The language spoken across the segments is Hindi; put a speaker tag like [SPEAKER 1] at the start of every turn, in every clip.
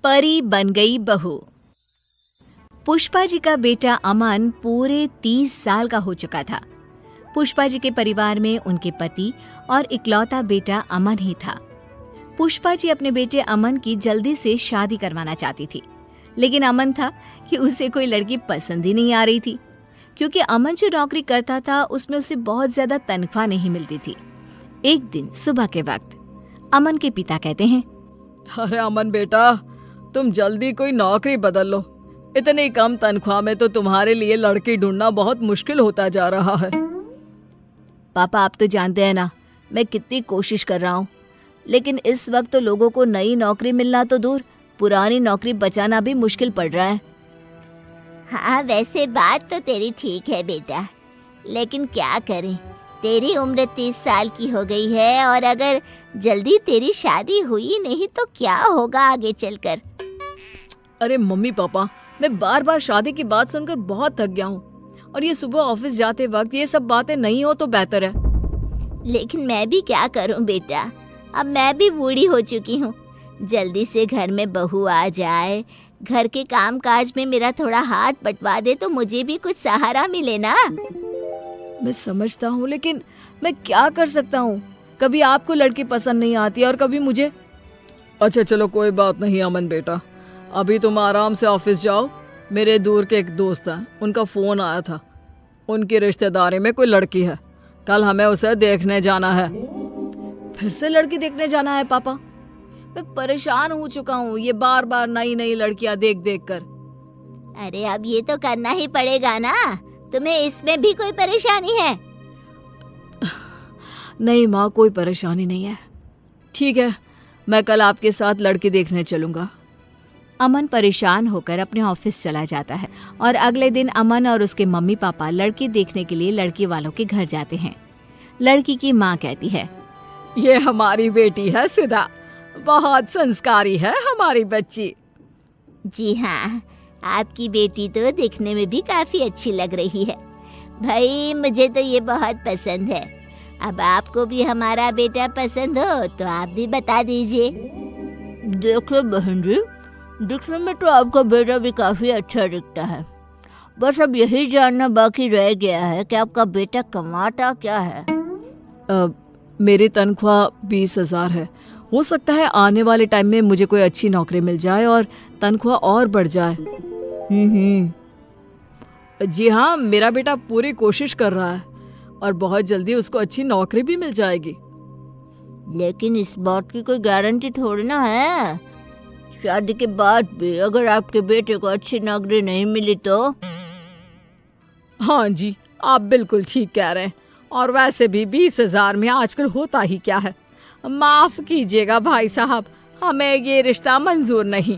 [SPEAKER 1] परी बन गई बहू। पुष्पा जी का बेटा अमन पूरे 30 साल का हो चुका था। पुष्पा जी के परिवार में उनके पति और इकलौता बेटा अमन ही था। पुष्पा जी अपने बेटे अमन की जल्दी से शादी करवाना चाहती थी, लेकिन अमन था कि उसे कोई लड़की पसंद ही नहीं आ रही थी, क्योंकि अमन जो नौकरी करता था उसमें उसे बहुत ज्यादा तनख्वाह नहीं मिलती थी। एक दिन सुबह के वक्त अमन के पिता कहते हैं,
[SPEAKER 2] अरे अमन बेटा, तुम जल्दी कोई नौकरी बदल लो। इतनी कम तनख्वाह में तो तुम्हारे लिए लड़की ढूंढना बहुत मुश्किल होता जा रहा है।
[SPEAKER 1] पापा, आप तो जानते हैं ना मैं कितनी कोशिश कर रहा हूँ, लेकिन इस वक्त तो लोगों को नई नौकरी मिलना तो दूर, पुरानी नौकरी बचाना भी मुश्किल पड़ रहा है।
[SPEAKER 3] हाँ, वैसे बात तो तेरी ठीक है बेटा, लेकिन क्या करें, तेरी उम्र 30 साल की हो गई है और अगर जल्दी तेरी शादी हुई नहीं तो क्या होगा आगे चलकर।
[SPEAKER 2] अरे मम्मी पापा, मैं बार बार शादी की बात सुनकर बहुत थक गया हूँ, और ये सुबह ऑफिस जाते वक्त ये सब बातें नहीं हो तो बेहतर है।
[SPEAKER 3] लेकिन मैं भी क्या करूँ बेटा, अब मैं भी बूढ़ी हो चुकी हूँ। जल्दी से घर में बहू आ जाए, घर के काम काज में मेरा थोड़ा हाथ बंटवा दे तो मुझे भी कुछ सहारा मिले ना।
[SPEAKER 2] मैं समझता हूँ, लेकिन मैं क्या कर सकता हूँ। कभी आपको लड़की पसंद नहीं आती और कभी मुझे। अच्छा चलो, कोई बात नहीं अमन बेटा, अभी तुम आराम से ऑफिस जाओ। मेरे दूर के एक दोस्त हैं, उनका फ़ोन आया था, उनकी रिश्तेदारी में कोई लड़की है, कल हमें उसे देखने जाना है। फिर से लड़की देखने जाना है पापा? मैं परेशान हो चुका हूँ ये बार बार नई नई लड़कियां देख देख कर।
[SPEAKER 3] अरे अब ये तो करना ही पड़ेगा ना, तुम्हें इसमें भी कोई परेशानी है?
[SPEAKER 2] नहीं माँ, कोई परेशानी नहीं है। ठीक है, मैं कल आपके साथ लड़की देखने चलूँगा।
[SPEAKER 1] अमन परेशान होकर अपने ऑफिस चला जाता है और अगले दिन अमन और उसके मम्मी पापा लड़की देखने के लिए लड़की वालों के घर जाते हैं। लड़की की माँ कहती है,
[SPEAKER 2] ये हमारी बेटी है सुधा, बहुत संस्कारी है हमारी बच्ची।
[SPEAKER 3] जी हाँ, आपकी बेटी तो दिखने में भी काफी अच्छी लग रही है। भाई मुझे तो ये बहुत पसंद है। अब आपको भी हमारा बेटा पसंद हो तो आप भी बता दीजिए।
[SPEAKER 4] देखिए बहन जी, दिखने में तो आपका बेटा भी काफ़ी अच्छा दिखता है, बस अब यही जानना बाकी रह गया है कि आपका बेटा कमाता क्या है।
[SPEAKER 2] मेरी तनख्वाह 20,000 है। हो सकता है आने वाले टाइम में मुझे कोई अच्छी नौकरी मिल जाए और तनख्वाह और बढ़ जाए। जी हाँ, मेरा बेटा पूरी कोशिश कर रहा है और बहुत जल्दी उसको अच्छी नौकरी भी मिल जाएगी।
[SPEAKER 4] लेकिन इस बात की कोई गारंटी थोड़ी ना है, शादी के बाद भी अगर आपके बेटे को अच्छी नौकरी नहीं मिली तो।
[SPEAKER 2] हाँ जी, आप बिल्कुल ठीक कह रहे हैं, और वैसे भी 20,000 में आजकल होता ही क्या है। माफ कीजिएगा भाई साहब, हमें ये रिश्ता मंजूर नहीं।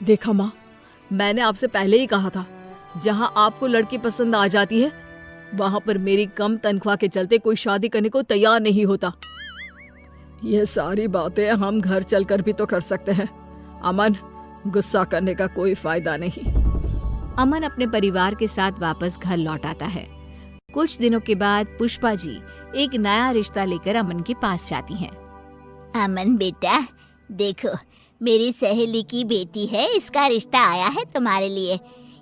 [SPEAKER 2] देखा माँ, मैंने आपसे पहले ही कहा था, जहाँ आपको लड़की पसंद आ जाती है वहाँ पर मेरी कम तनख्वाह के चलते कोई शादी करने को तैयार नहीं होता। ये सारी बातें हम घर चलकर भी तो कर सकते हैं। अमन, गुस्सा करने का कोई फायदा नहीं।
[SPEAKER 1] अमन अपने परिवार के साथ वापस घर लौट आता है। कुछ दिनों के बाद पुष्पा जी एक नया रिश्ता लेकर अमन के पास जाती हैं।
[SPEAKER 3] अमन बेटा, देखो मेरी सहेली की बेटी है, इसका रिश्ता आया है तुम्हारे लिए।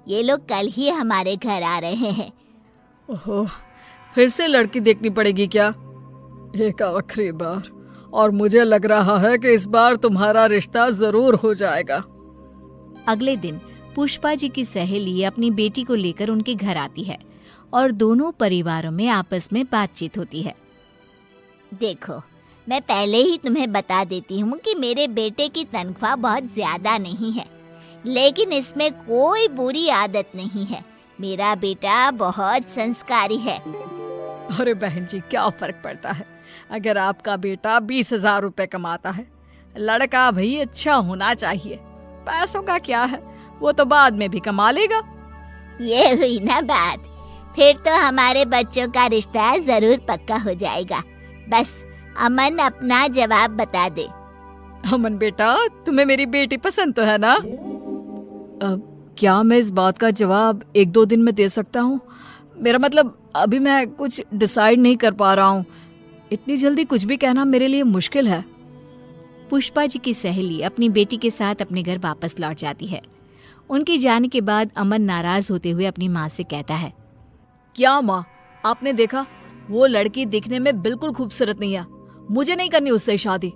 [SPEAKER 3] ये लोग कल ही हमारे घर आ रहे हैं।
[SPEAKER 2] ओहो, फिर से लड़की देखनी पड़ेगी क्या? एक आखिरी बार, और मुझे लग रहा है कि इस बार तुम्हारा रिश्ता जरूर हो जाएगा।
[SPEAKER 1] अगले दिन पुष्पा जी की सहेली अपनी बेटी को लेकर उनके घर आती है और दोनों परिवारों में आपस में बातचीत होती है।
[SPEAKER 3] देखो, मैं पहले ही तुम्हें बता देती हूँ कि मेरे बेटे की तनख्वाह बहुत ज्यादा नहीं है, लेकिन इसमें कोई बुरी आदत नहीं है। मेरा बेटा बहुत संस्कारी है।
[SPEAKER 2] अरे बहन जी, क्या फर्क पड़ता है अगर आपका बेटा 20,000 रुपए कमाता है। लड़का भाई अच्छा होना चाहिए, पैसों का क्या है, वो तो बाद में भी कमा लेगा।
[SPEAKER 3] ये हुई ना बात, फिर तो हमारे बच्चों का रिश्ता जरूर पक्का हो जाएगा। बस अमन अपना जवाब बता दे।
[SPEAKER 2] अमन बेटा, तुम्हें मेरी बेटी पसंद तो है ना? क्या मैं इस बात का जवाब 1-2 दिन में दे सकता हूँ? मेरा मतलब अभी मैं कुछ डिसाइड नहीं कर पा रहा हूँ। इतनी जल्दी कुछ भी कहना मेरे लिए मुश्किल है।
[SPEAKER 1] पुष्पा जी की सहेली अपनी बेटी के साथ अपने घर वापस लौट जाती है। उनके जाने के बाद अमन नाराज होते हुए अपनी माँ से कहता है,
[SPEAKER 2] क्या माँ, आपने देखा वो लड़की दिखने में बिल्कुल खूबसूरत नहीं है, मुझे नहीं करनी उससे शादी।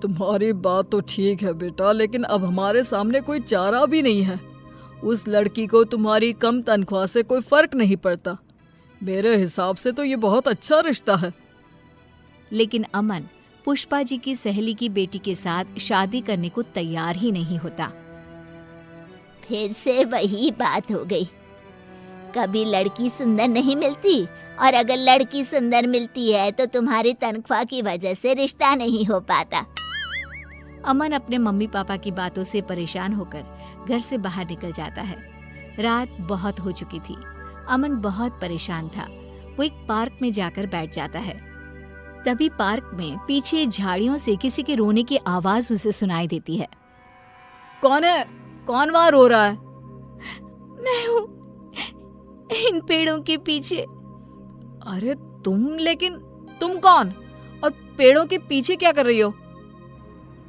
[SPEAKER 2] तुम्हारी बात तो ठीक है बेटा, लेकिन अब हमारे सामने कोई चारा भी नहीं है। उस लड़की को तुम्हारी कम तनख्वाह से कोई फर्क नहीं पड़ता। मेरे हिसाब से तो ये बहुत अच्छा रिश्ता है।
[SPEAKER 1] लेकिन अमन पुष्पा जी की सहेली की बेटी के साथ शादी करने को तैयार ही नहीं होता।
[SPEAKER 3] फिर से वही बात हो गई। कभी लड़की सुंदर नहीं मिलती, और अगर लड़की सुंदर मिलती है तो तुम्हारी तनख्वाह की वजह से रिश्ता नहीं हो पाता।
[SPEAKER 1] अमन अपने मम्मी पापा की बातों से परेशान होकर घर से बाहर निकल जाता है। रात बहुत हो चुकी थी। अमन बहुत परेशान था। वो एक पार्क में जाकर बैठ जाता है। तभी पार्क में पीछे झाड़ियों से किसी के रोने की आवाज उसे सुनाई देती है।
[SPEAKER 2] कौन है? कौन वहां रो रहा है?
[SPEAKER 1] मैं हूँ, इन पेड़ों के पीछे।
[SPEAKER 2] अरे लेकिन तुम कौन और पेड़ों के पीछे क्या कर रही हो?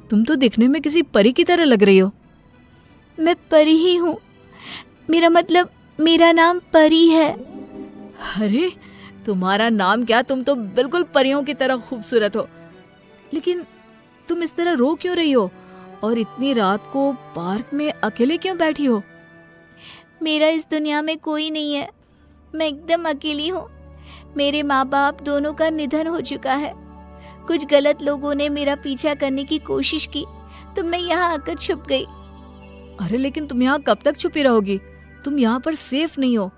[SPEAKER 2] तुम तो दिखने में किसी परी की तरह लग रही हो।
[SPEAKER 1] मैं परी ही हूँ, मेरा नाम परी है।
[SPEAKER 2] अरे तुम्हारा नाम क्या? तुम तो बिल्कुल परियों की तरह खूबसूरत हो। लेकिन तुम इस तरह रो क्यों रही हो? और इतनी रात को पार्क में अकेले क्यों बैठी हो?
[SPEAKER 1] मेरा इस दुनिया में कोई नहीं है, मैं एकदम अकेली हूँ। मेरे माँ बाप दोनों का निधन हो चुका है। कुछ गलत लोगों ने मेरा पीछा करने की कोशिश की तो मैं यहाँ आकर छुप गई।
[SPEAKER 2] अरे लेकिन तुम यहाँ कब तक छुपी रहोगी? तुम यहाँ पर सेफ नहीं हो।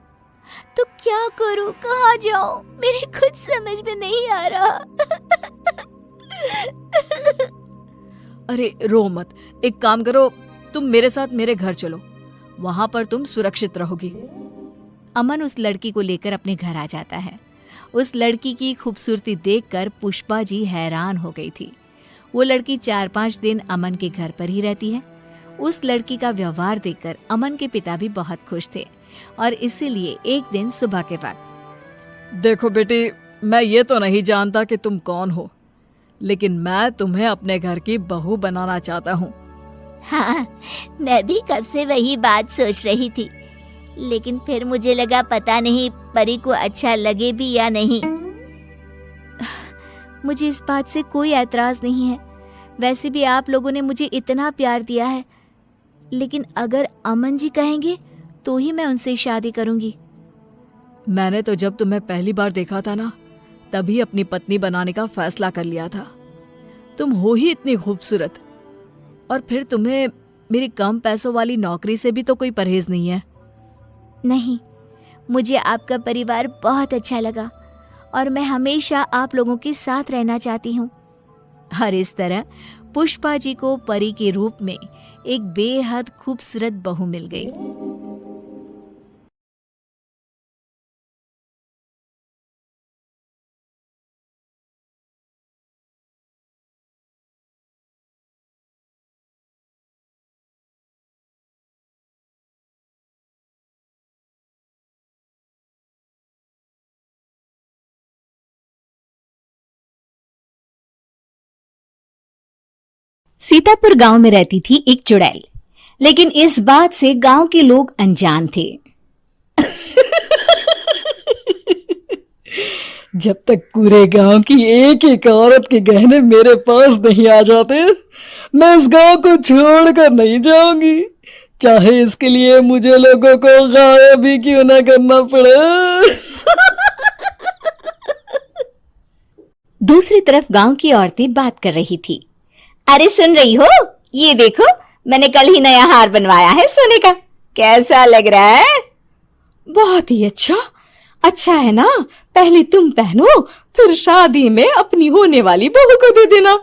[SPEAKER 1] तो क्या करूँ, कहाँ जाऊँ, मेरे खुद समझ में नहीं आ रहा।
[SPEAKER 2] अरे रो मत, एक काम करो, तुम मेरे साथ मेरे घर चलो, वहां पर तुम सुरक्षित रहोगी।
[SPEAKER 1] अमन उस लड़की को लेकर अपने घर आ जाता है। उस लड़की की खूबसूरती देखकर पुष्पा जी हैरान हो गई थी। वो लड़की 4-5 दिन अमन के घर पर ही रहती है। उस लड़की का व्यवहार देखकर अमन के पिता भी बहुत खुश थे और इसीलिए एक दिन सुबह के वक्त,
[SPEAKER 2] देखो बेटी, मैं ये तो नहीं जानता कि तुम कौन हो, लेकिन मैं तुम्हें अपने घर की बहू बनाना चाहता हूँ।
[SPEAKER 3] हाँ, मैं भी कब से वही बात सोच रही थी, लेकिन फिर मुझे लगा पता नहीं परी को अच्छा लगे भी या नहीं।
[SPEAKER 1] मुझे इस बात से कोई ऐतराज नहीं है। वैसे भी आप लोगों ने मुझे इतना प्यार दिया है, लेकिन अगर अमन जी कहेंगे तो ही मैं उनसे शादी करूंगी।
[SPEAKER 2] मैंने तो जब तुम्हें पहली बार देखा था ना, तभी अपनी पत्नी बनाने का फैसला कर लिया था। तुम हो ही इतनी खूबसूरत, और फिर तुम्हें मेरी कम पैसों वाली नौकरी से भी तो कोई परहेज नहीं है।
[SPEAKER 1] नहीं, मुझे आपका परिवार बहुत अच्छा लगा और मैं हमेशा आप लोगों के साथ रहना चाहती हूँ। और इस तरह पुष्पा जी को परी के रूप में एक बेहद खूबसूरत बहू मिल गई। सीतापुर गांव में रहती थी एक चुड़ैल, लेकिन इस बात से गांव के लोग अनजान थे।
[SPEAKER 2] जब तक पूरे गांव की एक एक औरत के गहने मेरे पास नहीं आ जाते, मैं इस गांव को छोड़कर नहीं जाऊंगी, चाहे इसके लिए मुझे लोगों को गायब भी क्यों ना करना पड़े।
[SPEAKER 1] दूसरी तरफ गांव की औरतें बात कर रही थी।
[SPEAKER 4] अरे सुन रही हो, ये देखो, मैंने कल ही नया हार बनवाया है सोने का, कैसा लग रहा है?
[SPEAKER 5] बहुत ही अच्छा है ना। पहले तुम पहनो, फिर शादी में अपनी होने वाली बहू को दे देना।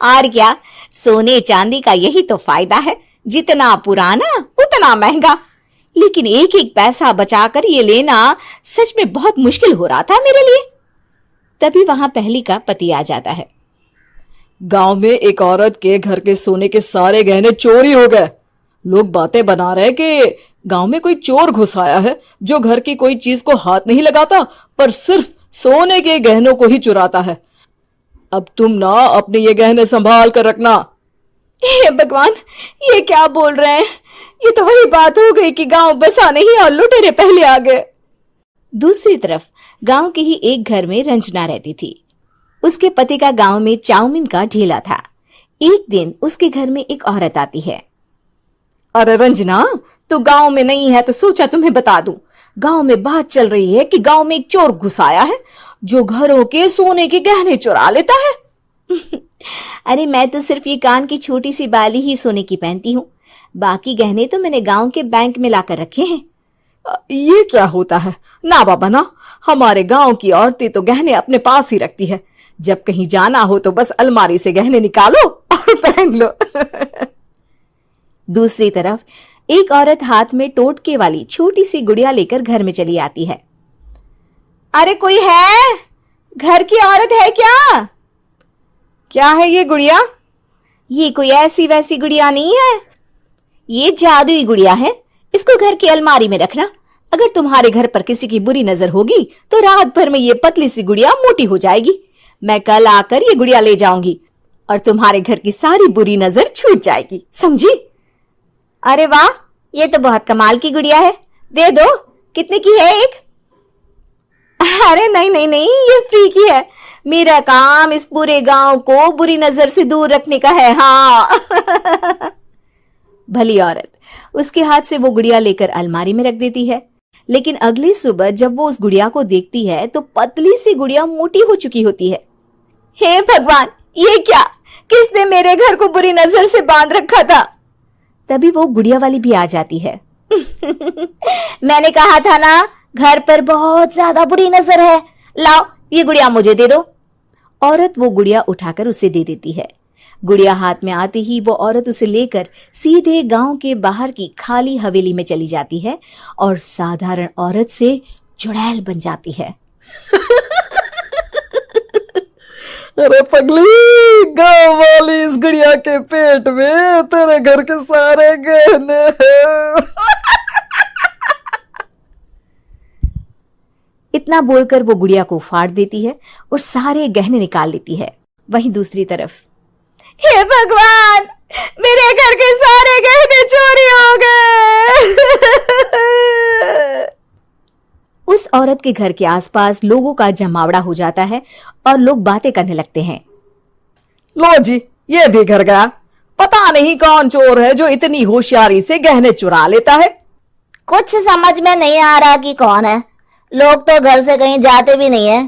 [SPEAKER 4] और क्या, सोने चांदी का यही तो फायदा है, जितना पुराना उतना महंगा। लेकिन एक एक पैसा बचाकर ये लेना सच में बहुत मुश्किल हो रहा था मेरे लिए।
[SPEAKER 1] तभी वहां पहली का पति आ जाता है।
[SPEAKER 2] गांव में एक औरत के घर के सोने के सारे गहने चोरी हो गए। लोग बातें बना रहे कि गांव में कोई चोर घुस आया है जो घर की कोई चीज को हाथ नहीं लगाता, पर सिर्फ सोने के गहनों को ही चुराता है।
[SPEAKER 5] अब तुम ना अपने ये गहने संभाल कर रखना। हे भगवान, ये क्या बोल रहे हैं? ये तो वही बात हो गई कि गांव बसाने ही और लुटेरे पहले आ गए।
[SPEAKER 4] दूसरी तरफ गांव के ही एक घर में रंजना रहती थी। उसके पति का गांव में चाउमीन का ठेला था। एक दिन उसके घर में एक औरत आती है।
[SPEAKER 5] अरे रंजना, तू गांव में नहीं है तो सोचा तुम्हें बता दूं। गांव में बात चल रही है कि गांव में एक चोर घुस आया है जो घरों के सोने के गहने चुरा लेता है।
[SPEAKER 4] अरे मैं तो सिर्फ ये कान की छोटी सी बाली ही सोने की पहनती हूँ। बाकी गहने तो मैंने गांव के बैंक में लाकर रखे हैं।
[SPEAKER 5] ये क्या होता है? ना बाबा ना, हमारे गांव की औरतें तो गहने अपने पास ही रखती है। जब कहीं जाना हो तो बस अलमारी से गहने निकालो और पहन लो।
[SPEAKER 4] दूसरी तरफ एक औरत हाथ में टोटके वाली छोटी सी गुड़िया लेकर घर में चली आती है। अरे कोई है? घर की औरत है क्या?
[SPEAKER 5] क्या है ये गुड़िया?
[SPEAKER 4] ये कोई ऐसी वैसी गुड़िया नहीं है, ये जादुई गुड़िया है। इसको घर की अलमारी में रखना। अगर तुम्हारे घर पर किसी की बुरी नजर होगी तो रात भर में ये पतली सी गुड़िया मोटी हो जाएगी। मैं कल आकर ये गुड़िया ले जाऊंगी और तुम्हारे घर की सारी बुरी नजर छूट जाएगी, समझी? अरे वाह, ये तो बहुत कमाल की गुड़िया है। दे दो। कितने की है एक? अरे नहीं नहीं नहीं, ये फ्री की है। मेरा काम इस पूरे गांव को बुरी नजर से दूर रखने का है। हाँ। भली औरत उसके हाथ से वो गुड़िया लेकर अलमारी में रख देती है। लेकिन अगली सुबह जब वो उस गुड़िया को देखती है तो पतली सी गुड़िया मोटी हो चुकी होती है। हे भगवान, ये क्या? किसने मेरे घर को बुरी नजर से बांध रखा था? तभी वो गुड़िया वाली भी आ जाती है। मैंने कहा था ना, घर पर बहुत ज्यादा बुरी नजर है। लाओ, ये गुड़िया मुझे दे दो। औरत वो गुड़िया उठाकर उसे दे देती है। गुड़िया हाथ में आते ही वो औरत उसे लेकर सीधे गांव के बाहर की खाली हवेली में चली जाती है और साधारण औरत से चुड़ैल बन जाती है।
[SPEAKER 5] अरे पगली, गांव वाली इस गुड़िया के पेट में तेरे घर के सारे गहने हैं।
[SPEAKER 4] इतना बोलकर वो गुड़िया को फाड़ देती है और सारे गहने निकाल लेती है। वहीं दूसरी तरफ, हे भगवान, मेरे घर के सारे गहने चोरी हो गए। उस औरत के घर के आसपास लोगों का जमावड़ा हो जाता है और लोग बातें करने लगते हैं।
[SPEAKER 5] लो जी, ये भी घर गया। पता नहीं कौन चोर है जो इतनी होशियारी से गहने चुरा लेता है।
[SPEAKER 3] कुछ समझ में नहीं आ रहा कि कौन है। लोग तो घर से कहीं जाते भी नहीं है,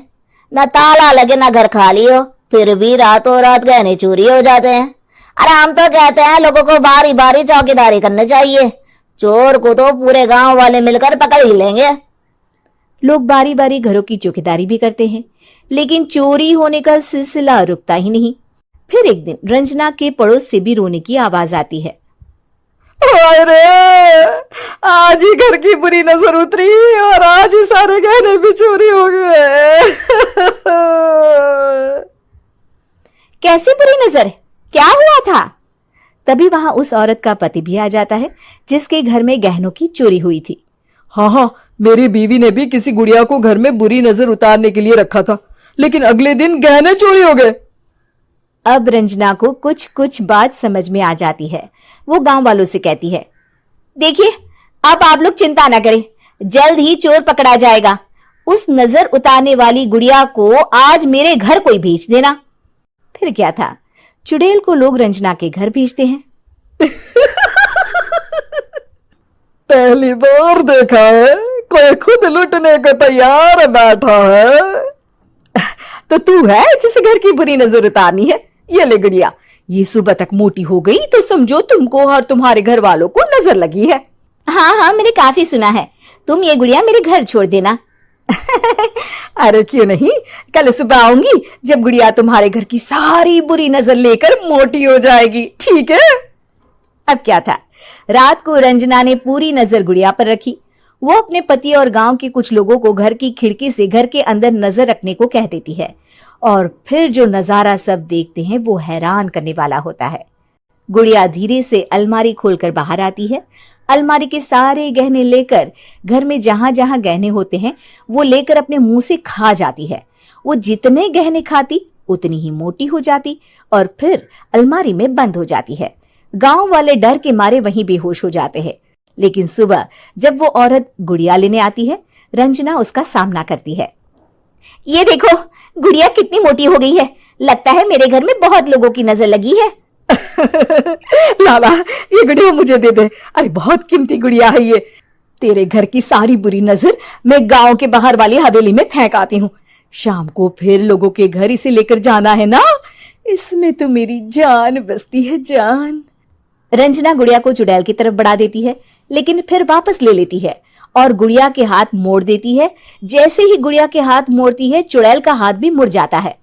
[SPEAKER 3] न ताला लगे न घर खाली हो, फिर भी रातों रात गहने चोरी हो जाते हैं। अरे हम तो कहते हैं लोगों को बारी बारी चौकीदारी करनी चाहिए। चोर को तो पूरे गांव वाले मिलकर पकड़ ही लेंगे।
[SPEAKER 4] लोग बारी बारी घरों की चौकीदारी भी करते हैं, लेकिन चोरी होने का सिलसिला रुकता ही नहीं। फिर एक दिन रंजना के पड़ोस से भी रोने की आवाज आती है।
[SPEAKER 5] अरे आज ही घर की बुरी नजर उतरी और आज ही सारे गहने भी चोरी हो गए।
[SPEAKER 4] कैसी बुरी नजर? क्या हुआ था? तभी वहां उस औरत का पति भी आ जाता है जिसके घर में गहनों की चोरी हुई थी।
[SPEAKER 5] हाँ, मेरी बीवी ने भी किसी गुड़िया को घर में बुरी नजर उतारने के लिए रखा था, लेकिन अगले दिन गहने चोरी हो गए।
[SPEAKER 4] अब रंजना को कुछ कुछ बात समझ में आ जाती है। वो गांव वालों से कहती है, देखिए, अब आप लोग चिंता ना करें, जल्द ही चोर पकड़ा जाएगा। उस नजर उतारने वाली गुड़िया को आज मेरे घर कोई भेज देना। फिर क्या था, चुड़ैल को लोग रंजना के घर भेजते हैं।
[SPEAKER 5] पहली बार देखा है कोई खुद लुटने को तैयार बैठा है।
[SPEAKER 4] तो तू है जिसे घर की बुरी नजर उतारनी है? ये ले गुड़िया, ये सुबह तक मोटी हो गई तो समझो तुमको और तुम्हारे घर वालों को नजर लगी है। हाँ हाँ, मैंने काफी सुना है। तुम ये गुड़िया मेरे घर छोड़ देना।
[SPEAKER 5] अरे क्यों नहीं, कल सुबह आऊंगी जब गुड़िया तुम्हारे घर की सारी बुरी नजर लेकर मोटी हो जाएगी, ठीक है?
[SPEAKER 4] अब क्या था, रात को रंजना ने पूरी नजर गुड़िया पर रखी। वो अपने पति और गांव के कुछ लोगों को घर की खिड़की से घर के अंदर नजर रखने को कह देती है और फिर जो नजारा सब देखते हैं वो हैरान करने वाला होता है। गुड़िया धीरे से अलमारी खोलकर बाहर आती है। अलमारी के सारे गहने लेकर घर में जहां जहां गहने होते हैं वो लेकर अपने मुंह से खा जाती है। वो जितने गहने खाती उतनी ही मोटी हो जाती और फिर अलमारी में बंद हो जाती है। गांव वाले डर के मारे वहीं बेहोश हो जाते हैं। लेकिन सुबह जब वो औरत गुड़िया लेने आती है, रंजना उसका सामना करती है।
[SPEAKER 3] ये देखो, गुड़िया कितनी मोटी हो गई है। लगता है मेरे घर में बहुत लोगों की नजर लगी है।
[SPEAKER 5] लाला, ये गुड़िया मुझे दे दे। अरे बहुत कीमती गुड़िया है ये। तेरे घर की सारी बुरी नजर मैं गांव के बाहर वाली हवेली में फेंक आती हूँ। शाम को फिर लोगों के घर इसे लेकर जाना है ना। इसमें तो मेरी जान बसती है, जान।
[SPEAKER 4] रंजना गुड़िया को चुड़ैल की तरफ बढ़ा देती है, लेकिन फिर वापस ले लेती है और गुड़िया के हाथ मोड़ देती है। जैसे ही गुड़िया के हाथ मोड़ती है, चुड़ैल का हाथ भी मुड़ जाता है।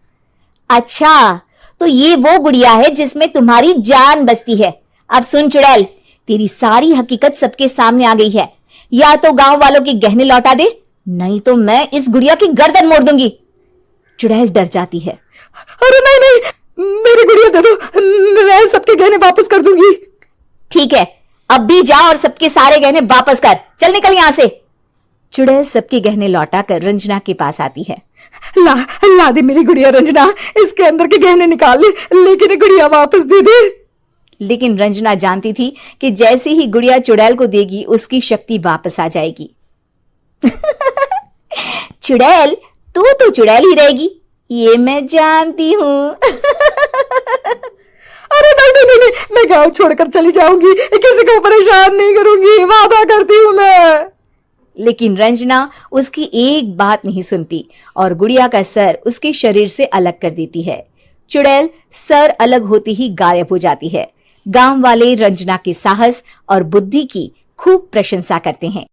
[SPEAKER 3] अच्छा, तो ये वो गुड़िया है जिसमें तुम्हारी जान बसती है। अब सुन चुड़ैल, तेरी सारी हकीकत सबके सामने आ गई है। या तो गांव वालों के गहने लौटा दे, नहीं तो मैं इस गुड़िया की गर्दन मोड़ दूंगी।
[SPEAKER 4] चुड़ैल डर जाती है।
[SPEAKER 5] अरे नहीं नहीं, मेरी गुड़िया दे दो, मैं सबके गहने वापस कर दूंगी।
[SPEAKER 3] ठीक है, अब भी जा और सबके सारे गहने वापस कर। चल निकल यहां से।
[SPEAKER 4] चुड़ैल सबके गहने लौटा कर रंजना के पास आती है।
[SPEAKER 5] ला दे मेरी गुड़िया रंजना, इसके अंदर के गहने निकाल ले, लेकिन गुड़िया वापस दे दे।
[SPEAKER 4] लेकिन रंजना जानती थी कि जैसे ही गुड़िया चुड़ैल को देगी, उसकी शक्ति वापस आ जाएगी।
[SPEAKER 3] चुड़ैल, तू तो चुड़ैल ही रहेगी, ये मैं जानती हूँ।
[SPEAKER 5] अरे नहीं नहीं नहीं, मैं गांव छोड़कर चली जाऊंगी, किसी को परेशान नहीं करूंगी, वादा करती हूँ मैं।
[SPEAKER 4] लेकिन रंजना उसकी एक बात नहीं सुनती और गुड़िया का सर उसके शरीर से अलग कर देती है। चुड़ैल सर अलग होती ही गायब हो जाती है। गांव वाले रंजना के साहस और बुद्धि की खूब प्रशंसा करते हैं।